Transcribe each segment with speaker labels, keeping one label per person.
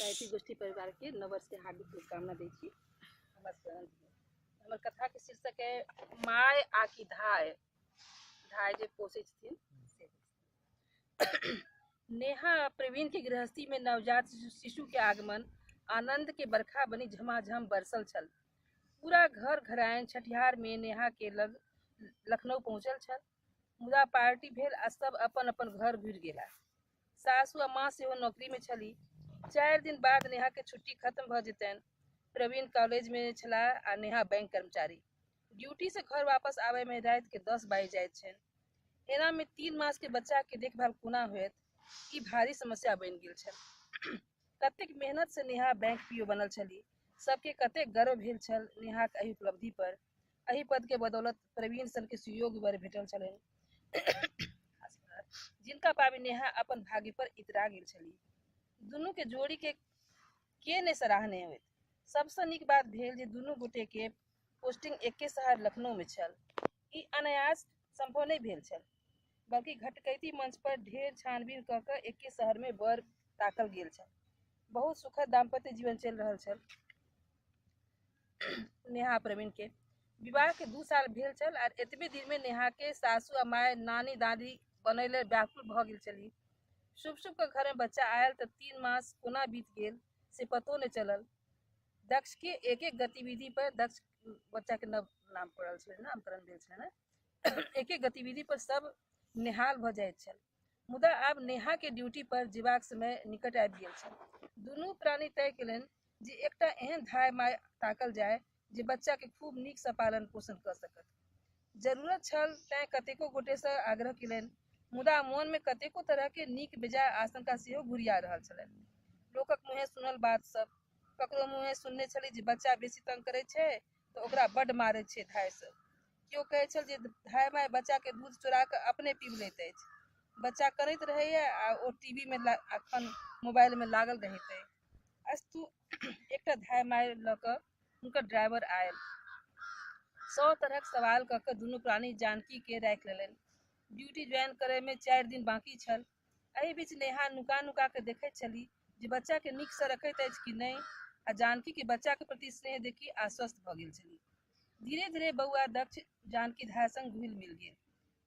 Speaker 1: साहित्यिक गोष्ठी परिवार के नववर्ष के हार्दिक शुभकामना दै छी। हमर कथा के शीर्षक है माय आकि धाय। धाय जे पोषै छथिन से। नेहा प्रवीण के गृहस्थी में नवजात शिशु के आगमन आनंद के बरखा बनी झमाझम बरसल छल। पूरा घर घरायन छठिहार में नेहा के लग लखनऊ पहुँचल छल। मुदा पार्टी भेल आ सब अपन अपन घर घुरि गेला। सासु आ माँ सेहो नौकरी में छली। 4 दिन बाद नेहा के छुट्टी खत्म भ जेतनि। प्रवीण कॉलेज में छलाह आ नेहा बैंक कर्मचारी। ड्यूटी से घर वापस आबे में रात के 10 बाजि जाइत छनि। एना में 3 मास के बच्चा के देखभाल कोना होयत, ई भारी समस्या बनि गेल छल। कतेक मेहनत से नेहा बैंक पीओ बनल छली। सबके कतेक गर्व भेल छल नेहाक एहि उपलब्धि पर। एहि पद के बदौलत प्रवीण सन के सुयोग्य वर भेटल छलनि जिनका पाबि नेहा अपन भाग्य पर इतरा गेल छली। दुनू के जोड़ी के ने सराहने होइत। सबसँ नीक बात भेल जे दुनू गोटे के पोस्टिंग एके शहर लखनऊ में छल। ई अनायास संभव नहीं भेल छल, बल्कि घटकैती मंच पर ढेर छानबीन क के एके शहर में वर ताकल गेल छल। बहुत सुखद दाम्पत्य जीवन चलि रहल छल। नेहा प्रवीण के विवाह के 2 साल भेल छल और एतबे दिन में नेहा के सासू आ माय नानी दादी बनैले व्याकुल भ गेल छली। शुभ शुभ के घर में बच्चा आयल तो 3 मास कोना बीत गेल से पतो नहीं चलल। दक्ष के एक एक गतिविधि पर दक्ष बच्चा के नाम पड़ल छलै, नामकरण भेल छलै ने। एक एक गतिविधि पर सब निहाल भ जाइत छल। मुदा आब नेहा के ड्यूटी पर जेबाक समय निकट आबि गेल छल। दुनू प्राणी तय केलनि जे एकटा एहन धाय माय ताकल जाय जे बच्चा के खूब नीक से पालन पोषण क सकत। जरूरत छल तैं कतेको गोटे से आग्रह केलनि, मुदा मन में कतेको तरह के नीक बेजाय आशंका सेहो घुरिया रहल छलनि। लोकक मुँहे सुनल बात सब। ककरो मुँहे सुनने छली जे बच्चा बेसी तंग करे छै तो ओकरा बड्ड मारे छै धाय से। केओ कहै छल जे धाय माय बच्चा के दूध चोरा के अपने पीब लैत अछि। बच्चा करैत रहैया आ ओ टीवी में अखन मोबाइल में लागल रहैत अछि। अस्तु एकटा धाय माय ल क हुनकर ड्राइवर आयल। 100 तरहक सवाल क के दुनू प्राणी जानकी के राखि लेलनि। ड्यूटी ज्वाइन करे में 4 दिन बाकी छल। एहि बीच नेहा नुका नुका के देखैत छली जे बच्चा के नीक से रखैत अछि कि नहीं, आ जानकी के बच्चा के प्रति स्नेह देखी आश्वस्त भ गेल छली। धीरे धीरे बउआ दक्ष जानकी धाय संग घुलि मिल गेल।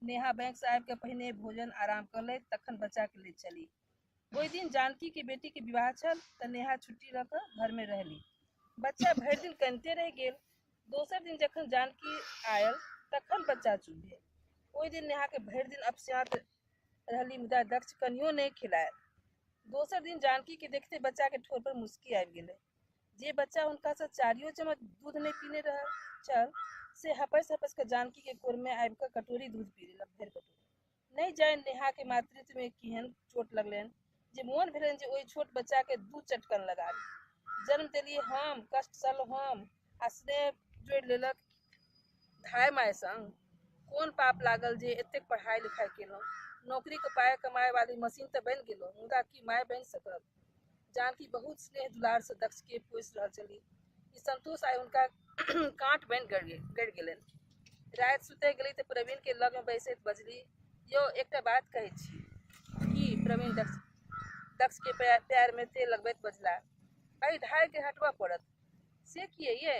Speaker 1: नेहा बैंक से आबि के पहिने भोजन आराम कर ले, तखन बच्चा के ले चली। ओहि दिन जानकी के बेटी के विवाह छल त नेहा छुट्टी ल क घर में रहली। बच्चा भरि दिन कनिते रहि गेल। दोसर दिन जखन जानकी आयल तखन बच्चा चुप भेल। ओहि दिन नेहा के भरि दिन अपस्यात रहली, मुदा दक्ष कनियो नहीं खिलायल। दोसर दिन जानकी के देखते बच्चा के ठोर पर मुस्की आबि गेलै। जे बच्चा हुनका से 4 चम्मच दूध नहीं पीने रहल छल से हपस हपस के जानकी के कोर में आबि के कटोरी दूध पी लेलक, भरि कटोरी। नहीं जाने नेहा के मातृत्व में केहन चोट लगलनि जे मोन भेलनि जे ओहि छोट बच्चा के 2 चटकन लगा दी। जन्म देलिए हम, कष्ट सहलहुँ हम, आ स्नेह जोड़ि लेलक धाय माय संग। कोन पाप लागल जे एतेक पढ़ाई लिखाई केलहुँ, नौकरी के पाय कमाए वाली मशीन तो बनि गेलहुँ, मुदा की माय बनि सकब। जानकी बहुत स्नेह दुलार से दक्ष के पोसि रहल छली। ई संतोष आइ हुनका कांट बनि गड़ि गेलनि। राति सुते गेली तो प्रवीण के लग में बैसैत बजली, यो एकटा बात कहै छी। की? प्रवीण दक्ष के पैर में तेल लगबैत बजला। एहि धाय के हटबऽ पड़त। से किए ये?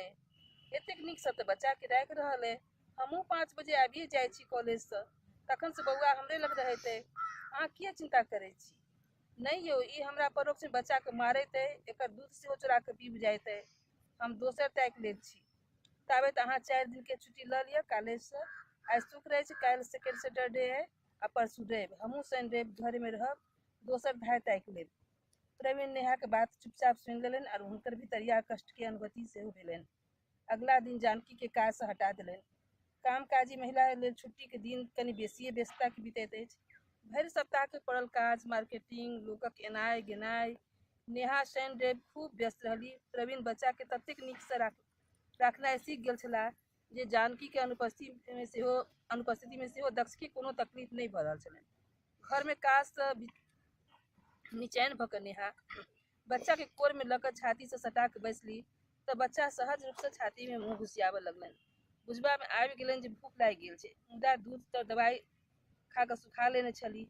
Speaker 1: एतेक नीक से तो बच्चा के राखि रहल है। हमहूँ 5 बजे आबिए जाइ छी कॉलेज से, तखन से बउआ हमरे लग रहैत है। अहाँ किए चिंता करै छी? नहीं यौ, ई हमरा परोक्ष में बच्चा के मारैत है, एकर दूध सेहो चोरा के पीब जाइत है। हम दोसर ताकि लैत छी। ताबत अहाँ 4 दिन के छुट्टी ल लिअ कॉलेज से। आइ शुक्र अछि, काल्हि सेकेंड सैटरडे है आ परसू रवि। हमहूँ शनि रवि घर में रहब, दोसर धाय ताकि लेब। प्रवीण नेहा के बात चुपचाप सुनि लेलनि और हुनकर भीतरिया कष्ट के अनुभूति सेहो भेलनि। अगला दिन जानकी के काज से हटा देलनि। कामकाजी महिला लेल छुट्टी के दिन कनि बेसिए व्यस्तता के बीतैत अछि। भरि सप्ताह के पड़ल काज, मार्केटिंग, लोकक एनाइ गेनाइ। नेहा शनि रवि खूब व्यस्त रहली। प्रवीण बच्चा के ततेक नीक से राखनाइ सीख गेल छलाह जे जानकी के अनुपस्थिति में सेहो दक्ष के कोनो तकलीफ नहीं भ रहल छलनि। घर में काज से निचैन भ के नेहा बच्चा के कोर में ल क छाती से सटा के बैसली तो बच्चा सहज रूप से छाती में मुँह घुसियाबे लगलनि। बुझबा में आबि गेलनि जे भूख लागि गेल छै, मुदा दूध तो दवाई खा के सुखा लेने छली।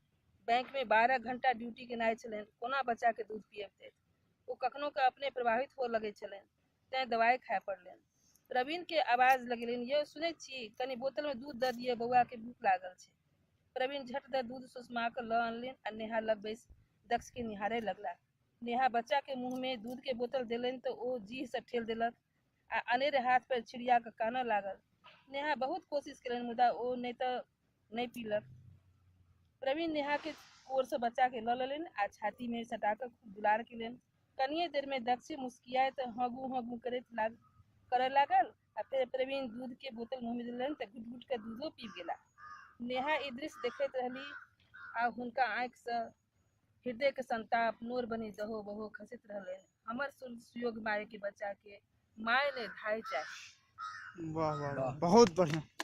Speaker 1: बैंक में 12 घंटा ड्यूटी केनाइ छलनि, कोना बच्चा के दूध पियबतै। ओ कखनो कखनो का अपने प्रभावित हो लगे छलन, तैं दवाई खाए पड़लन। प्रवीण के आवाज लगेलन, ये सुनै छी, कनी बोतल में दूध दऽ दिए, बौआ के भूख लागल छै। प्रवीण झट दऽ दूध सुषमा के लऽ अनलनि आ नेहा लग बैस दक्ष के निहारे लगला। नेहा बच्चा के मुंह में दूध के बोतल देलनि तो ओ जीह से ठेल देलक आ अनेरे हाथ पर छिड़िया के कानऽ लागल। नेहा बहुत कोशिश केलनि, मुदा ओ नहीं पीलक। प्रवीण नेहा के कोर से बच्चा के लऽ लेलनि आ छाती में सटा कऽ खूब दुलार केलनि। कनिये देर में दक्ष मुस्कियाइत हगू हगू करय लागल आ फिर प्रवीण दूध के बोतल मुंह में देलनि तऽ घुट घुट के दूधो पी गेला। नेहा ई दृश्य देखैत रहली आ हुनका आँखि से हृदय के संताप नोर बनी दहो बहो खसैत रहलनि। हमर सुयोग माय के बच्चा के माय ने धाय चाही।
Speaker 2: वाह वाह वाह, बहुत बढ़िया।